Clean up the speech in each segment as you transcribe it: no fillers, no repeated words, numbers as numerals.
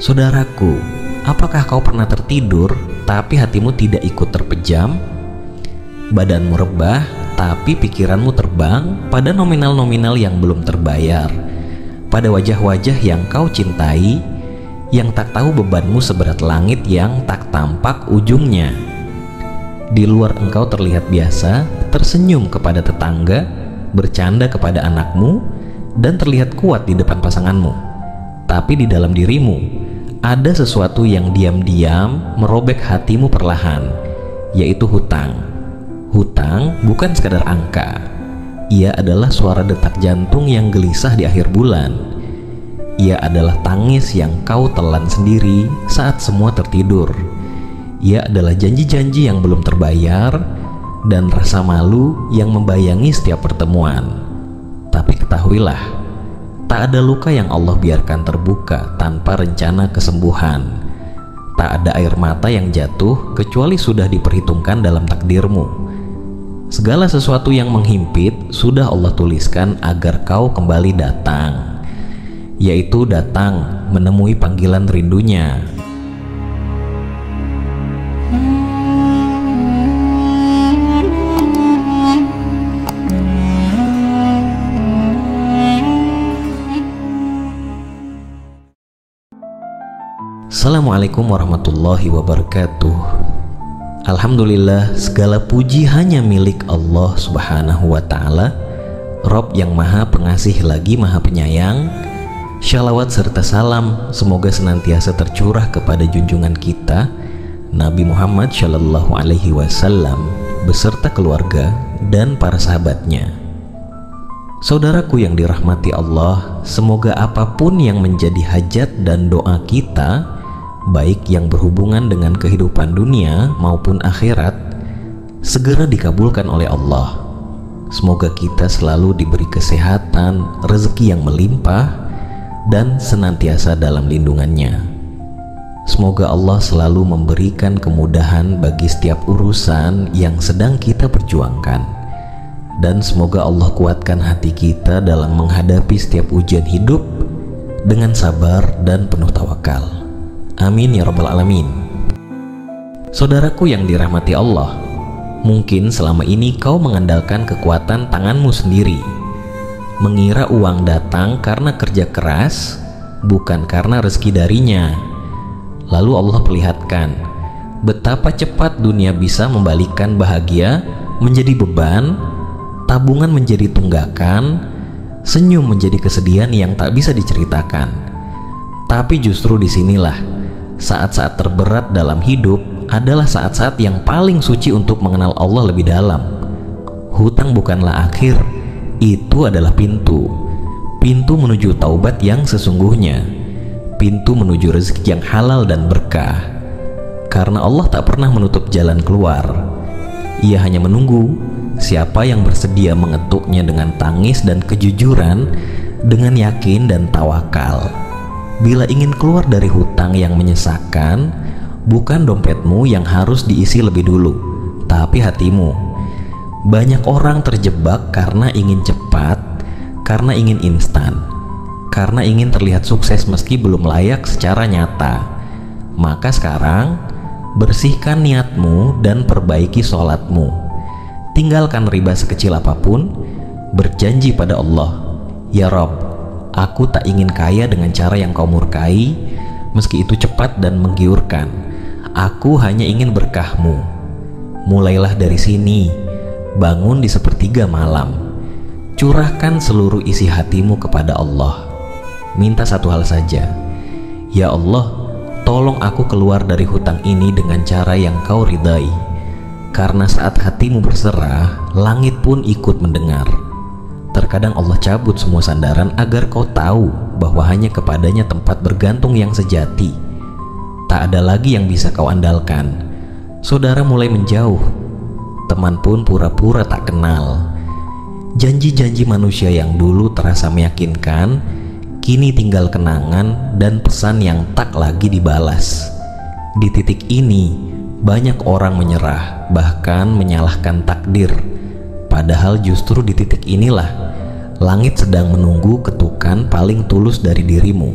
Saudaraku, apakah kau pernah tertidur tapi hatimu tidak ikut terpejam? Badanmu rebah tapi pikiranmu terbang pada nominal-nominal yang belum terbayar, pada wajah-wajah yang kau cintai, yang tak tahu bebanmu seberat langit yang tak tampak ujungnya. Di luar engkau terlihat biasa, tersenyum kepada tetangga, bercanda kepada anakmu, dan terlihat kuat di depan pasanganmu. Tapi di dalam dirimu ada sesuatu yang diam-diam merobek hatimu perlahan, yaitu hutang. Hutang bukan sekadar angka, ia adalah suara detak jantung yang gelisah di akhir bulan. Ia adalah tangis yang kau telan sendiri saat semua tertidur. Ia adalah janji-janji yang belum terbayar dan rasa malu yang membayangi setiap pertemuan. Tapi ketahuilah, tak ada luka yang Allah biarkan terbuka tanpa rencana kesembuhan. Tak ada air mata yang jatuh kecuali sudah diperhitungkan dalam takdirmu. Segala sesuatu yang menghimpit sudah Allah tuliskan agar kau kembali datang, yaitu datang menemui panggilan rindunya. Assalamualaikum warahmatullahi wabarakatuh. Alhamdulillah, segala puji hanya milik Allah Subhanahu wa Ta'ala, Rob yang Maha Pengasih lagi Maha Penyayang. Shalawat serta salam semoga senantiasa tercurah kepada junjungan kita Nabi Muhammad Shallallahu Alaihi Wasallam beserta keluarga dan para sahabatnya. Saudaraku yang dirahmati Allah, semoga apapun yang menjadi hajat dan doa kita, baik yang berhubungan dengan kehidupan dunia maupun akhirat, segera dikabulkan oleh Allah. Semoga kita selalu diberi kesehatan, rezeki yang melimpah, dan senantiasa dalam lindungannya. Semoga Allah selalu memberikan kemudahan bagi setiap urusan yang sedang kita perjuangkan, dan semoga Allah kuatkan hati kita dalam menghadapi setiap ujian hidup dengan sabar dan penuh tawakal. Amin ya rabbal alamin. Saudaraku yang dirahmati Allah, mungkin selama ini kau mengandalkan kekuatan tanganmu sendiri, mengira uang datang karena kerja keras, bukan karena rezeki darinya. Lalu Allah perlihatkan betapa cepat dunia bisa membalikkan bahagia menjadi beban, tabungan menjadi tunggakan, senyum menjadi kesedihan yang tak bisa diceritakan. Tapi justru disinilah saat-saat terberat dalam hidup adalah saat-saat yang paling suci untuk mengenal Allah lebih dalam. Hutang bukanlah akhir, itu adalah pintu. Pintu menuju taubat yang sesungguhnya, pintu menuju rezeki yang halal dan berkah. Karena Allah tak pernah menutup jalan keluar, Ia hanya menunggu siapa yang bersedia mengetuknya dengan tangis dan kejujuran, dengan yakin dan tawakal. Bila ingin keluar dari hutang yang menyesakkan, bukan dompetmu yang harus diisi lebih dulu, tapi hatimu. Banyak orang terjebak karena ingin cepat, karena ingin instan, karena ingin terlihat sukses meski belum layak secara nyata. Maka sekarang, bersihkan niatmu dan perbaiki sholatmu. Tinggalkan riba sekecil apapun, berjanji pada Allah, "Ya Rob, aku tak ingin kaya dengan cara yang kau murkai, meski itu cepat dan menggiurkan. Aku hanya ingin berkahmu." Mulailah dari sini, bangun di sepertiga malam, curahkan seluruh isi hatimu kepada Allah. Minta satu hal saja, "Ya Allah, tolong aku keluar dari hutang ini dengan cara yang kau ridai." Karena saat hatimu berserah, langit pun ikut mendengar. Terkadang Allah cabut semua sandaran agar kau tahu bahwa hanya kepadanya tempat bergantung yang sejati. Tak ada lagi yang bisa kau andalkan. Saudara mulai menjauh, teman pun pura-pura tak kenal. Janji-janji manusia yang dulu terasa meyakinkan, kini tinggal kenangan dan pesan yang tak lagi dibalas. Di titik ini, banyak orang menyerah, bahkan menyalahkan takdir. Padahal justru di titik inilah langit sedang menunggu ketukan paling tulus dari dirimu.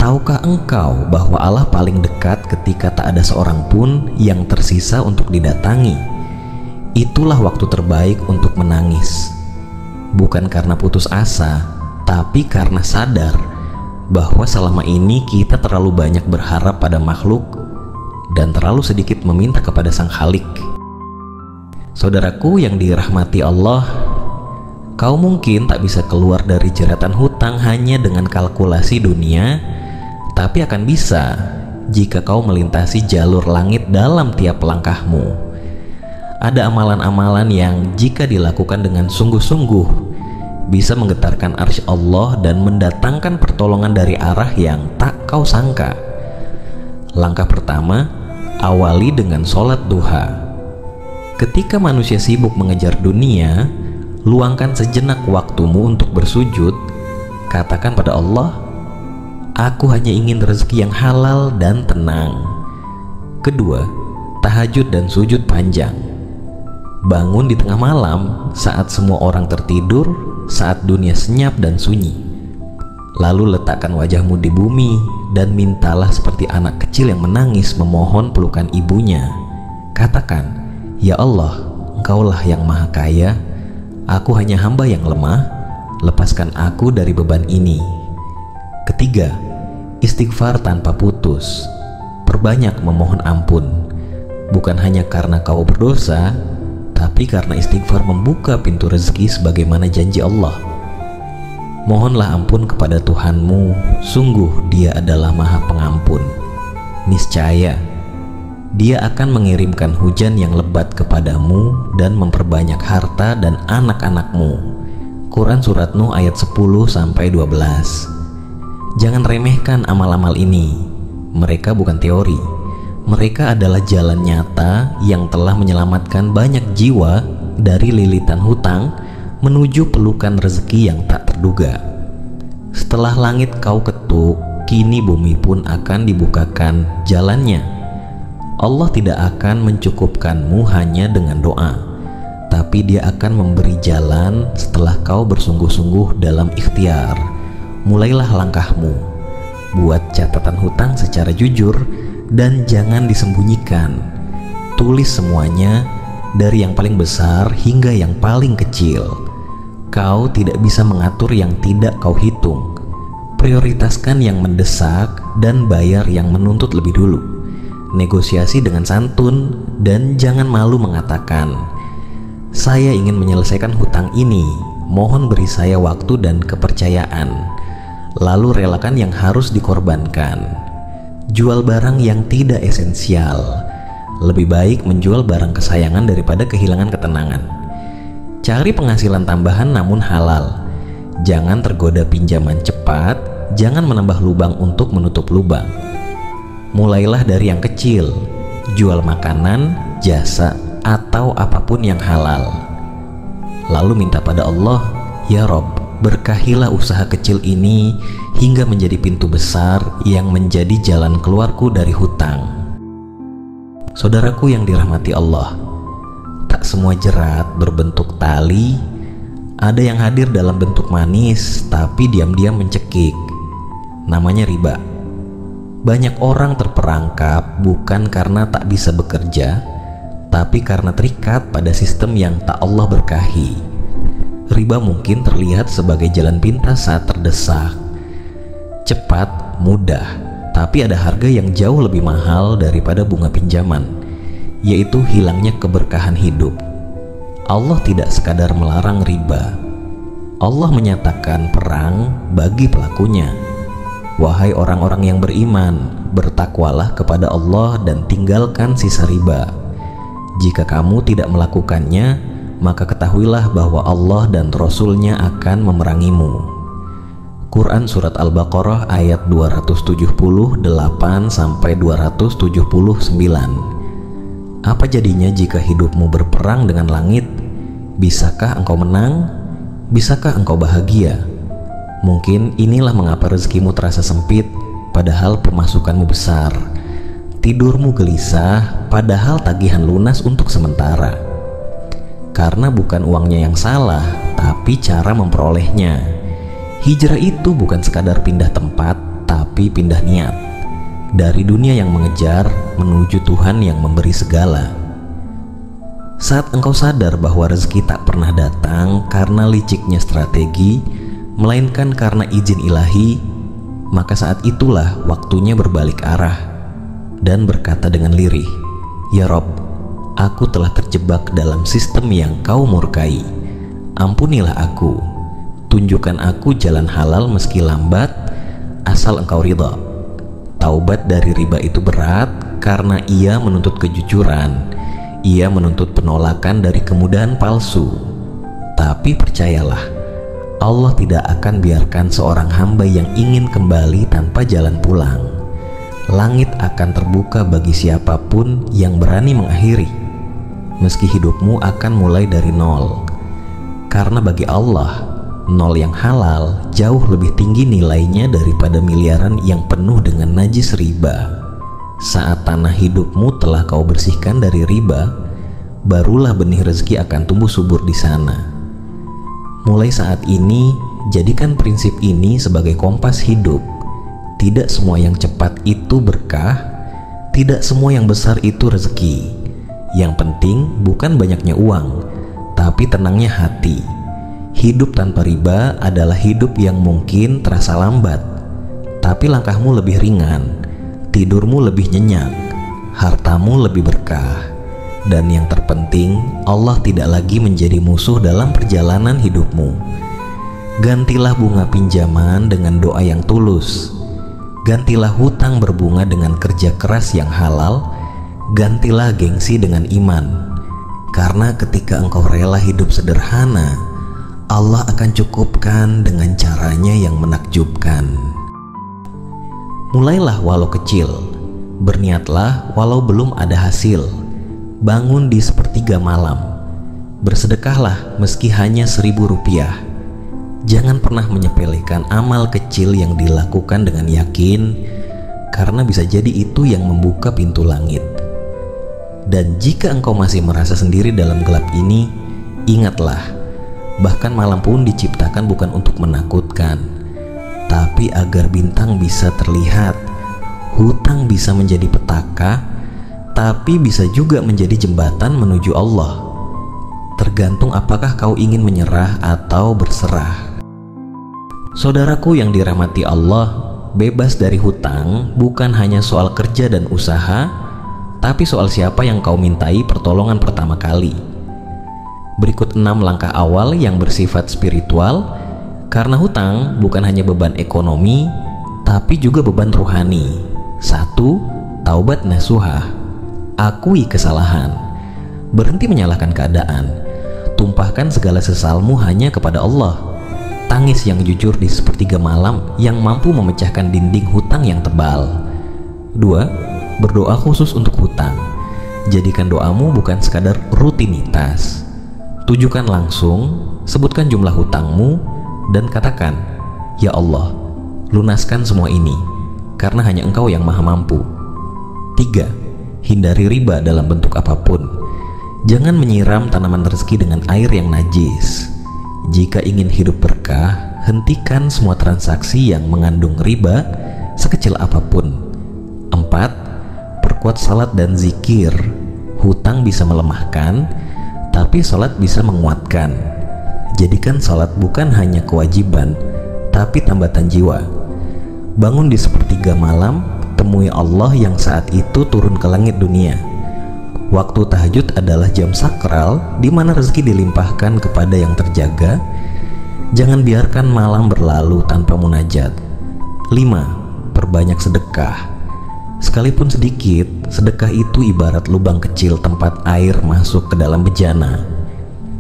tahukah engkau bahwa Allah paling dekat ketika tak ada seorang pun yang tersisa untuk didatangi? Itulah waktu terbaik untuk menangis, bukan karena putus asa, tapi karena sadar bahwa selama ini kita terlalu banyak berharap pada makhluk dan terlalu sedikit meminta kepada Sang Khalik. Saudaraku yang dirahmati Allah, kau mungkin tak bisa keluar dari jeratan hutang hanya dengan kalkulasi dunia, tapi akan bisa jika kau melintasi jalur langit dalam tiap langkahmu. Ada amalan-amalan yang jika dilakukan dengan sungguh-sungguh bisa menggetarkan arsy Allah dan mendatangkan pertolongan dari arah yang tak kau sangka. Langkah pertama, awali dengan sholat duha. Ketika manusia sibuk mengejar dunia, luangkan sejenak waktumu untuk bersujud. Katakan pada Allah, aku hanya ingin rezeki yang halal dan tenang. Kedua, tahajud dan sujud panjang. Bangun di tengah malam saat semua orang tertidur, saat dunia senyap dan sunyi. Lalu letakkan wajahmu di bumi dan mintalah seperti anak kecil yang menangis memohon pelukan ibunya. Katakan, ya Allah, Engkaulah yang maha kaya, aku hanya hamba yang lemah, lepaskan aku dari beban ini. Ketiga, istighfar tanpa putus. Perbanyak memohon ampun, bukan hanya karena kau berdosa, tapi karena istighfar membuka pintu rezeki sebagaimana janji Allah. Mohonlah ampun kepada Tuhanmu, sungguh Dia adalah Maha Pengampun. Niscaya Dia akan mengirimkan hujan yang lebat kepadamu dan memperbanyak harta dan anak-anakmu. Quran Surat Nuh ayat 10-12. Jangan remehkan amal-amal ini. Mereka bukan teori. Mereka adalah jalan nyata yang telah menyelamatkan banyak jiwa dari lilitan hutang menuju pelukan rezeki yang tak terduga. Setelah langit kau ketuk, kini bumi pun akan dibukakan jalannya. Allah tidak akan mencukupkanmu hanya dengan doa, tapi Dia akan memberi jalan setelah kau bersungguh-sungguh dalam ikhtiar. Mulailah langkahmu, buat catatan hutang secara jujur dan jangan disembunyikan. Tulis semuanya dari yang paling besar hingga yang paling kecil. Kau tidak bisa mengatur yang tidak kau hitung. Prioritaskan yang mendesak dan bayar yang menuntut lebih dulu. Negosiasi dengan santun dan jangan malu mengatakan, saya ingin menyelesaikan hutang ini, mohon beri saya waktu dan kepercayaan. Lalu relakan yang harus dikorbankan. Jual barang yang tidak esensial. Lebih baik menjual barang kesayangan daripada kehilangan ketenangan. Cari penghasilan tambahan namun halal. Jangan tergoda pinjaman cepat. Jangan menambah lubang untuk menutup lubang. Mulailah dari yang kecil. Jual makanan, jasa, atau apapun yang halal. Lalu minta pada Allah, ya Rob, berkahilah usaha kecil ini hingga menjadi pintu besar yang menjadi jalan keluarku dari hutang. Saudaraku yang dirahmati Allah, tak semua jerat berbentuk tali. Ada yang hadir dalam bentuk manis tapi diam-diam mencekik. Namanya riba. Banyak orang terperangkap bukan karena tak bisa bekerja, tapi karena terikat pada sistem yang tak Allah berkahi. Riba mungkin terlihat sebagai jalan pintas saat terdesak. Cepat, mudah, tapi ada harga yang jauh lebih mahal daripada bunga pinjaman, yaitu hilangnya keberkahan hidup. Allah tidak sekadar melarang riba. Allah menyatakan perang bagi pelakunya. Wahai orang-orang yang beriman, bertakwalah kepada Allah dan tinggalkan sisa riba. Jika kamu tidak melakukannya, maka ketahuilah bahwa Allah dan Rasul-Nya akan memerangimu. Quran Surat Al-Baqarah ayat 278-279. Apa jadinya jika hidupmu berperang dengan langit? Bisakah engkau menang? Bisakah engkau bahagia? Mungkin inilah mengapa rezekimu terasa sempit, padahal pemasukanmu besar. Tidurmu gelisah, padahal tagihan lunas untuk sementara. Karena bukan uangnya yang salah, tapi cara memperolehnya. Hijrah itu bukan sekadar pindah tempat, tapi pindah niat dari dunia yang mengejar menuju Tuhan yang memberi segala. Saat engkau sadar bahwa rezeki tak pernah datang karena liciknya strategi, melainkan karena izin ilahi, maka saat itulah waktunya berbalik arah dan berkata dengan lirih, "Ya Rob, aku telah terjebak dalam sistem yang kau murkai. Ampunilah aku, tunjukkan aku jalan halal meski lambat, asal engkau ridha." Taubat dari riba itu berat karena ia menuntut kejujuran, ia menuntut penolakan dari kemudahan palsu. Tapi percayalah, Allah tidak akan biarkan seorang hamba yang ingin kembali tanpa jalan pulang. Langit akan terbuka bagi siapapun yang berani mengakhiri, meski hidupmu akan mulai dari nol. Karena bagi Allah, nol yang halal jauh lebih tinggi nilainya daripada miliaran yang penuh dengan najis riba. Saat tanah hidupmu telah kau bersihkan dari riba, barulah benih rezeki akan tumbuh subur di sana. Mulai saat ini, jadikan prinsip ini sebagai kompas hidup. Tidak semua yang cepat itu berkah, tidak semua yang besar itu rezeki. Yang penting bukan banyaknya uang, tapi tenangnya hati. Hidup tanpa riba adalah hidup yang mungkin terasa lambat, tapi langkahmu lebih ringan, tidurmu lebih nyenyak, hartamu lebih berkah, dan yang terpenting, Allah tidak lagi menjadi musuh dalam perjalanan hidupmu. Gantilah bunga pinjaman dengan doa yang tulus, gantilah hutang berbunga dengan kerja keras yang halal, gantilah gengsi dengan iman, karena ketika engkau rela hidup sederhana, Allah akan cukupkan dengan caranya yang menakjubkan. Mulailah walau kecil, berniatlah walau belum ada hasil. Bangun di sepertiga malam, bersedekahlah meski hanya Rp1.000. Jangan pernah menyepelekan amal kecil yang dilakukan dengan yakin, karena bisa jadi itu yang membuka pintu langit. Dan jika engkau masih merasa sendiri dalam gelap ini, ingatlah, bahkan malam pun diciptakan bukan untuk menakutkan, tapi agar bintang bisa terlihat. Hutang bisa menjadi petaka, tapi bisa juga menjadi jembatan menuju Allah. Tergantung apakah kau ingin menyerah atau berserah. Saudaraku yang dirahmati Allah, bebas dari hutang bukan hanya soal kerja dan usaha, tapi soal siapa yang kau mintai pertolongan pertama kali. Berikut 6 langkah awal yang bersifat spiritual, karena hutang bukan hanya beban ekonomi, tapi juga beban rohani. 1. Taubat nasuhah. Akui kesalahan. Berhenti menyalahkan keadaan. Tumpahkan segala sesalmu hanya kepada Allah. Tangis yang jujur di sepertiga malam yang mampu memecahkan dinding hutang yang tebal. 2. Berdoa khusus untuk hutang. Jadikan doamu bukan sekadar rutinitas. Tujukan langsung, sebutkan jumlah hutangmu, dan katakan, "Ya Allah, lunaskan semua ini, karena hanya Engkau yang maha mampu." 3. Hindari riba dalam bentuk apapun. Jangan menyiram tanaman rezeki dengan air yang najis. Jika ingin hidup berkah, hentikan semua transaksi yang mengandung riba, sekecil apapun. 4. Perkuat salat dan zikir. Hutang bisa melemahkan, tapi salat bisa menguatkan. Jadikan salat bukan hanya kewajiban, tapi tambatan jiwa. Bangun di sepertiga malam, temui Allah yang saat itu turun ke langit dunia. Waktu tahajud adalah jam sakral di mana rezeki dilimpahkan kepada yang terjaga. Jangan biarkan malam berlalu tanpa munajat. 5. Perbanyak sedekah. Sekalipun sedikit, sedekah itu ibarat lubang kecil tempat air masuk ke dalam bejana.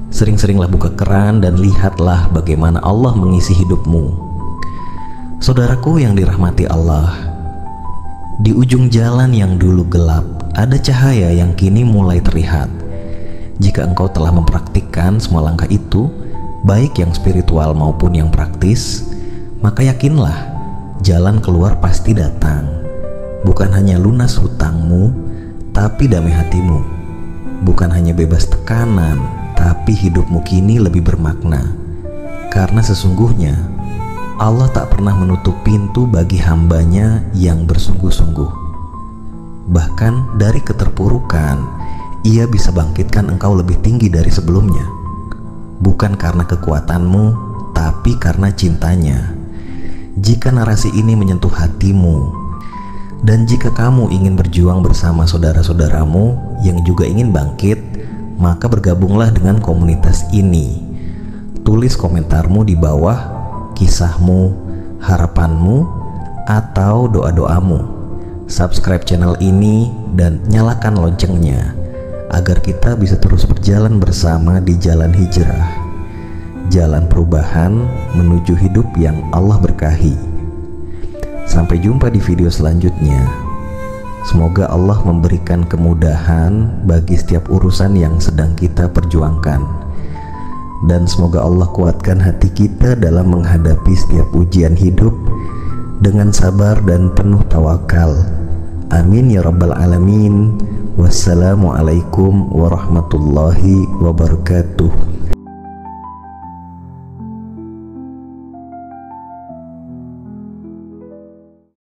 Sering-seringlah buka keran dan lihatlah bagaimana Allah mengisi hidupmu. Saudaraku yang dirahmati Allah, di ujung jalan yang dulu gelap, ada cahaya yang kini mulai terlihat. Jika engkau telah mempraktikkan semua langkah itu, baik yang spiritual maupun yang praktis, maka yakinlah, jalan keluar pasti datang. Bukan hanya lunas hutangmu, tapi damai hatimu. Bukan hanya bebas tekanan, tapi hidupmu kini lebih bermakna. Karena sesungguhnya Allah tak pernah menutup pintu bagi hambanya yang bersungguh-sungguh. Bahkan dari keterpurukan, Ia bisa bangkitkan engkau lebih tinggi dari sebelumnya. Bukan karena kekuatanmu, tapi karena cintanya. Jika narasi ini menyentuh hatimu, dan jika kamu ingin berjuang bersama saudara-saudaramu yang juga ingin bangkit, maka bergabunglah dengan komunitas ini. Tulis komentarmu di bawah, kisahmu, harapanmu, atau doa-doamu. Subscribe channel ini dan nyalakan loncengnya agar kita bisa terus berjalan bersama di jalan hijrah, jalan perubahan menuju hidup yang Allah berkahi. Sampai jumpa di video selanjutnya. Semoga Allah memberikan kemudahan bagi setiap urusan yang sedang kita perjuangkan. Dan semoga Allah kuatkan hati kita dalam menghadapi setiap ujian hidup dengan sabar dan penuh tawakal. Amin ya rabbal alamin. Wassalamualaikum warahmatullahi wabarakatuh.